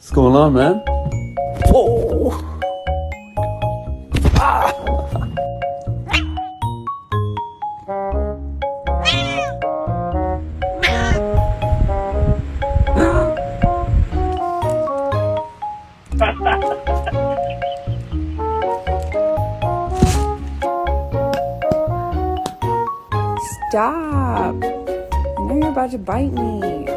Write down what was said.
What's going on, man? Whoa! Stop! I know you're about to bite me.